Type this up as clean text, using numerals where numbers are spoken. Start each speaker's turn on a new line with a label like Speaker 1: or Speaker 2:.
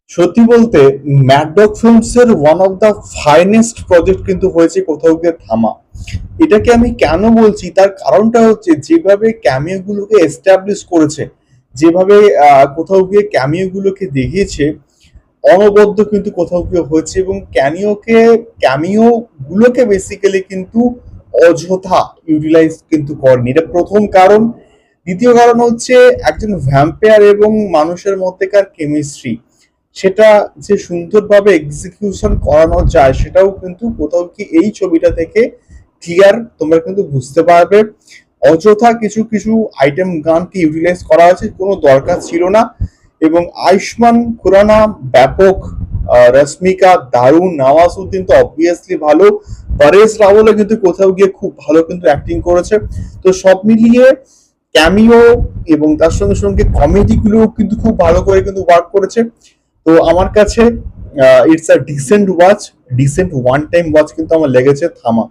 Speaker 1: সত্যি বলতে Mad Dog Films এর one of the finest project কিন্তু হয়েছে কোথাও গিয়ে থামা। এটাকে আমি কেন বলছি তার কারণটা হচ্ছে যেভাবে ক্যামিও গুলোকে এস্টাবলিশ করেছে, যেভাবে কোথাও গিয়ে ক্যামিও গুলোকে দেখিয়েছে, অনবদ্য কিন্তু কোথাও গিয়ে হয়েছে। এবং ক্যামিও গুলোকে বেসিক্যালি কিন্তু অযথা ইউটিলাইজ কিন্তু করেনি, এটা প্রথম কারণ। দ্বিতীয় কারণ হচ্ছে একজন ভ্যাম্পায়ার এবং মানুষের মধ্যেকার কেমিস্ট্রি, সেটা যে সুন্দরভাবে এক্সিকিউশন করানো যায় সেটাও কিন্তু কোথাও কি এই ছবিটা থেকে ক্লিয়ার তোমরা কিন্তু বুঝতে পারবে। অযথা কিছু কিছু আইটেম গানকে ইউটিলাইজ করা হয়েছে, কোনো দরকার ছিল না। এবং আয়ুষ্মান খুরানা ব্যাপক, রশ্মিকা দারুণ, নওয়াজউদ্দিন তো অবভিয়াসলি ভালো, পরেশ রাওয়ালও কিন্তু কোথাও গিয়ে খুব ভালো কিন্তু অ্যাক্টিং করেছে। তো সব মিলিয়ে ক্যামিও এবং তার সঙ্গে সঙ্গে কমেডি গুলো কিন্তু খুব ভালো করে কিন্তু ওয়ার্ক করেছে। তো আমার কাছে it's a decent watch, decent one time watch কিন্তু আমার লেগেছে থামা।